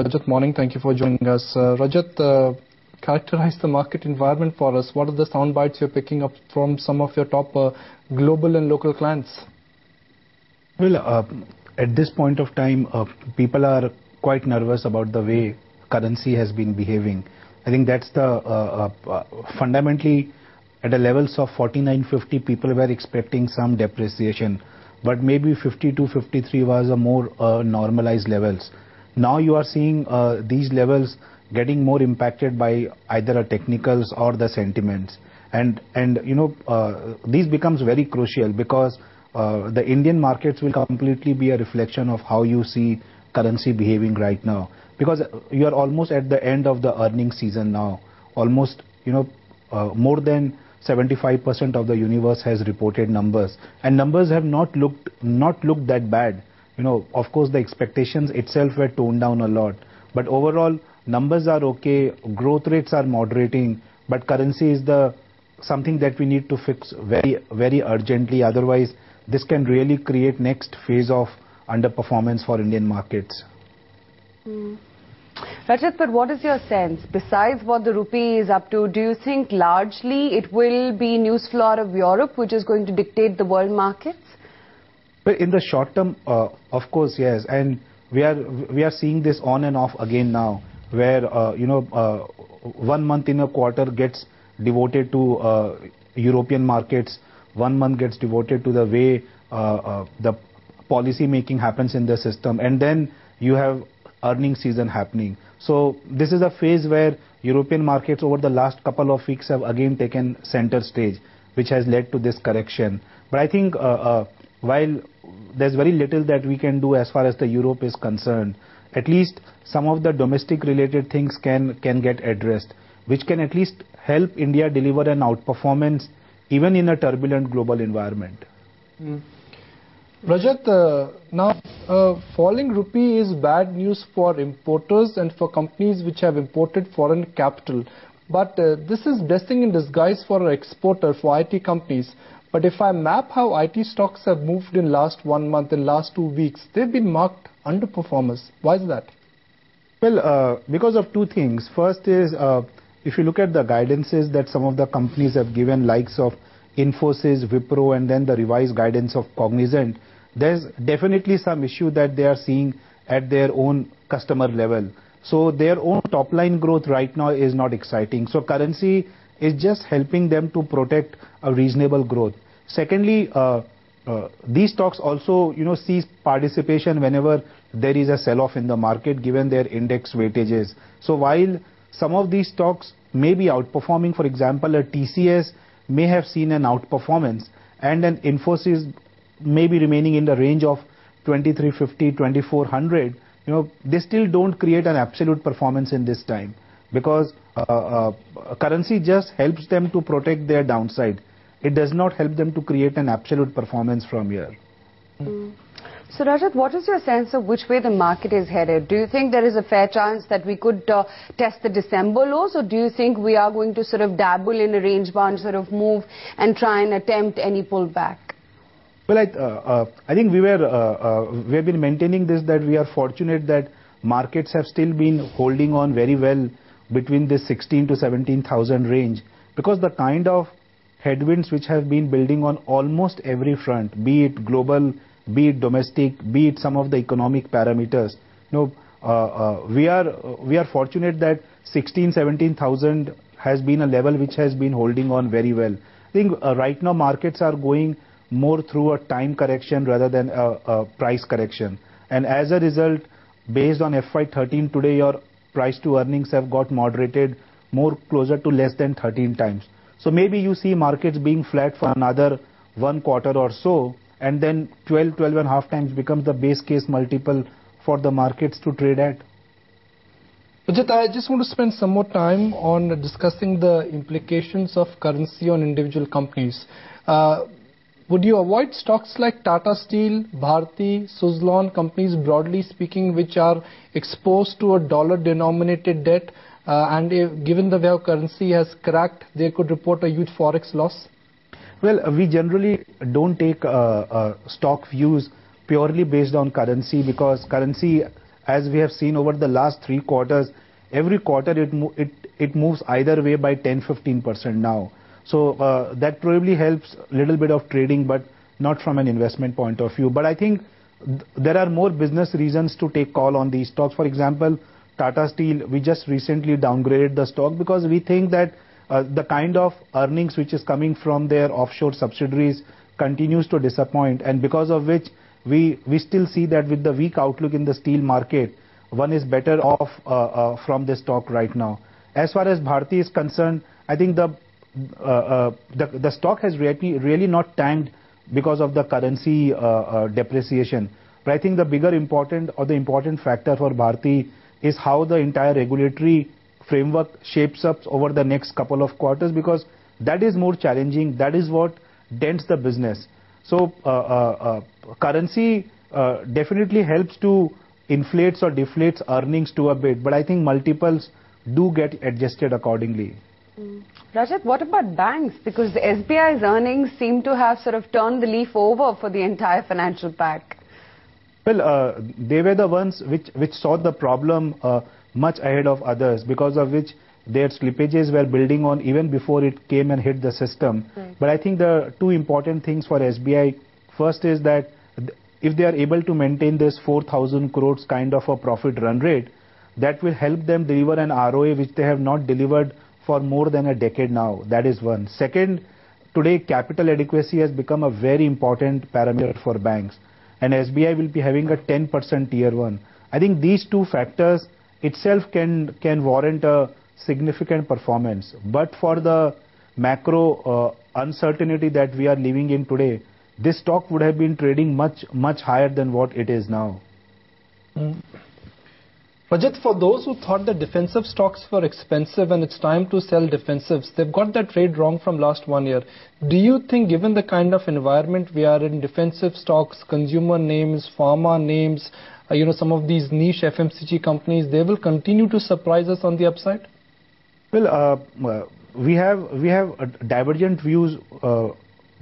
Rajat, morning. Thank you for joining us. Rajat, characterize the market environment for us. What are the sound bites you're picking up from some of your top global and local clients? Well, at this point of time, people are quite nervous about the way currency has been behaving. I think that's the fundamentally at the levels of 49.50, people were expecting some depreciation, but maybe 52, 53 was a more normalized levels. Now you are seeing these levels getting more impacted by either a technicals or the sentiments, and these becomes very crucial because the Indian markets will completely be a reflection of how you see currency behaving right now, because you are almost at the end of the earnings season now. Almost more than 75% of the universe has reported numbers, and numbers have not looked that bad. Of course the expectations itself were toned down a lot, but overall numbers are okay, growth rates are moderating, but currency is the something that we need to fix very urgently. Otherwise this can really create next phase of underperformance for Indian markets. Rajat, but what is your sense? Besides what the rupee is up to, do you think largely it will be news flow out of Europe which is going to dictate the world markets? But in the short term, of course, yes, and we are seeing this on and off again now, where 1 month in a quarter gets devoted to European markets, 1 month gets devoted to the way the policy making happens in the system, and then you have earning season happening. So this is a phase where European markets over the last couple of weeks have again taken center stage, which has led to this correction. But I think while there's very little that we can do as far as the Europe is concerned, at least some of the domestic related things can get addressed, which can at least help India deliver an outperformance even in a turbulent global environment. Rajat, now falling rupee is bad news for importers and for companies which have imported foreign capital. But this is blessing in disguise for an exporter, for IT companies. But if I map how IT stocks have moved in last 1 month and last 2 weeks, they've been marked underperformers. Why is that? Well, because of two things. First is, if you look at the guidances that some of the companies have given, likes of Infosys, Wipro, and then the revised guidance of Cognizant, there's definitely some issue that they are seeing at their own customer level. So their own top line growth right now is not exciting. So currency is just helping them to protect a reasonable growth. Secondly, these stocks also see participation whenever there is a sell-off in the market, given their index weightages. So while some of these stocks may be outperforming, for example a TCS may have seen an outperformance, and an Infosys may be remaining in the range of 2350, 2400, they still don't create an absolute performance in this time, because currency just helps them to protect their downside. It does not help them to create an absolute performance from here. So Rajat, what is your sense of which way the market is headed? Do you think there is a fair chance that we could test the December lows, or do you think we are going to sort of dabble in a range bound sort of move and try and attempt any pullback? Well, I think we have been maintaining this, that we are fortunate that markets have still been holding on very well between this 16 to 17,000 range, because the kind of headwinds which have been building on almost every front, be it global, be it domestic, be it some of the economic parameters, we are fortunate that 16-17,000 has been a level which has been holding on very well. I think right now markets are going more through a time correction rather than a price correction, and as a result, based on FY13 today, your price to earnings have got moderated more closer to less than 13 times. So maybe you see markets being flat for another 1 quarter or so, and then 12.5 times becomes the base case multiple for the markets to trade at. Rajat, I just want to spend some more time on discussing the implications of currency on individual companies. Would you avoid stocks like Tata Steel, Bharti, Suzlon, companies broadly speaking which are exposed to a dollar-denominated debt, and given the way our currency has cracked, they could report a huge forex loss? Well, we generally don't take stock views purely based on currency, because currency as we have seen over the last 3 quarters, every quarter it moves either way by 10-15% now. So that probably helps a little bit of trading, but not from an investment point of view. But I think there are more business reasons to take call on these stocks. For example, Tata Steel, we just recently downgraded the stock because we think that the kind of earnings which is coming from their offshore subsidiaries continues to disappoint, and because of which we still see that with the weak outlook in the steel market, one is better off from this stock right now. As far as Bharti is concerned, I think the stock has really not tanked because of the currency depreciation. But I think the important factor for Bharti is how the entire regulatory framework shapes up over the next couple of quarters, because that is more challenging. That is what dents the business. So currency definitely helps to inflates or deflates earnings to a bit, but I think multiples do get adjusted accordingly. Rajat, what about banks? Because the SBI's earnings seem to have sort of turned the leaf over for the entire financial pack. Well, they were the ones which saw the problem much ahead of others, because of which their slippages were building on even before it came and hit the system. Right. But I think the two important things for SBI, first is that if they are able to maintain this 4,000 crores kind of a profit run rate, that will help them deliver an ROA which they have not delivered for more than a decade now. That is one. Second, today capital adequacy has become a very important parameter for banks, and SBI will be having a 10% tier 1. I think these two factors itself can warrant a significant performance. But for the macro uncertainty that we are living in today, this stock would have been trading much higher than what it is now. Rajat, for those who thought that defensive stocks were expensive and it's time to sell defensives, they've got that trade wrong from last 1 year. Do you think, given the kind of environment we are in, defensive stocks, consumer names, pharma names, some of these niche FMCG companies, they will continue to surprise us on the upside? Well, we have divergent views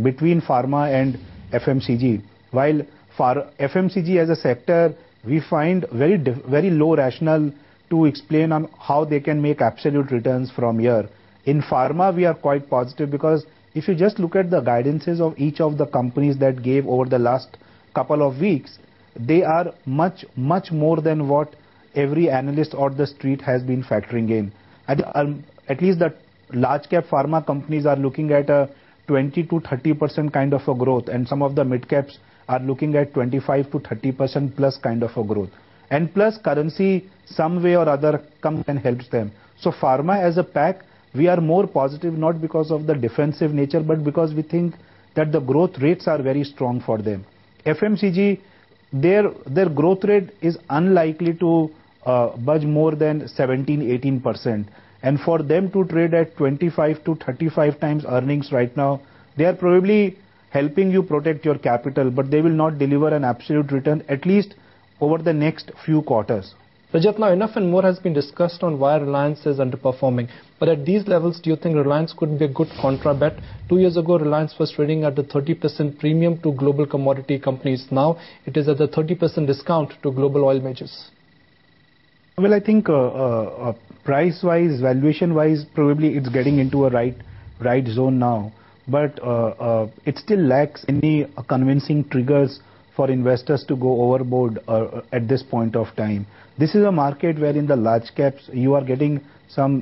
between pharma and FMCG. While for FMCG as a sector, we find very low rationale to explain on how they can make absolute returns from here. In pharma, we are quite positive, because if you just look at the guidances of each of the companies that gave over the last couple of weeks, they are much more than what every analyst or the street has been factoring in. At least the large cap pharma companies are looking at a 20 to 30% kind of a growth, and some of the mid caps are looking at 25 to 30% plus kind of a growth. And plus currency some way or other comes and helps them. So pharma as a pack, we are more positive, not because of the defensive nature, but because we think that the growth rates are very strong for them. FMCG, their growth rate is unlikely to budge more than 17-18%. And for them to trade at 25 to 35 times earnings right now, they are probably helping you protect your capital, but they will not deliver an absolute return, at least over the next few quarters. Rajat, now enough and more has been discussed on why Reliance is underperforming. But at these levels, do you think Reliance could be a good contra bet? 2 years ago, Reliance was trading at the 30% premium to global commodity companies. Now it is at the 30% discount to global oil majors. Well, I think price-wise, valuation-wise, probably it's getting into a right zone now. But it still lacks any convincing triggers for investors to go overboard at this point of time. This is a market where in the large caps you are getting some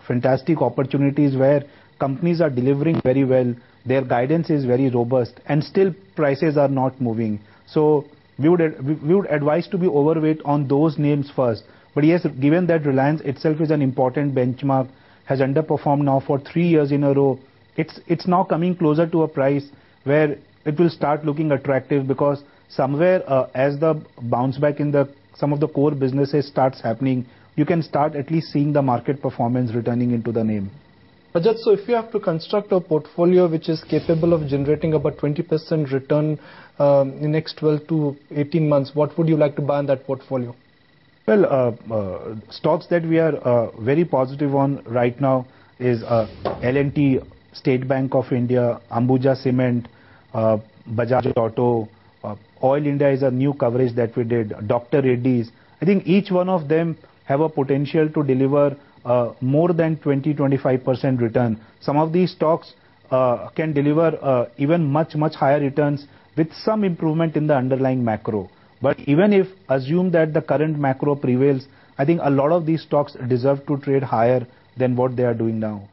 fantastic opportunities where companies are delivering very well, their guidance is very robust, and still prices are not moving. So we would advise to be overweight on those names first. But yes, given that Reliance itself is an important benchmark, has underperformed now for 3 years in a row, it's now coming closer to a price where it will start looking attractive, because somewhere as the bounce back in some of the core businesses starts happening, you can start at least seeing the market performance returning into the name. Rajat, so if you have to construct a portfolio which is capable of generating about 20% return in the next 12 to 18 months, what would you like to buy in that portfolio? Well, stocks that we are very positive on right now is L&T, State Bank of India, Ambuja Cement, Bajaj Auto, Oil India is a new coverage that we did, Dr. Reddy's. I I think each one of them have a potential to deliver more than 20-25% return. Some of these stocks can deliver even much higher returns with some improvement in the underlying macro. But even if assume that the current macro prevails, I think a lot of these stocks deserve to trade higher than what they are doing now.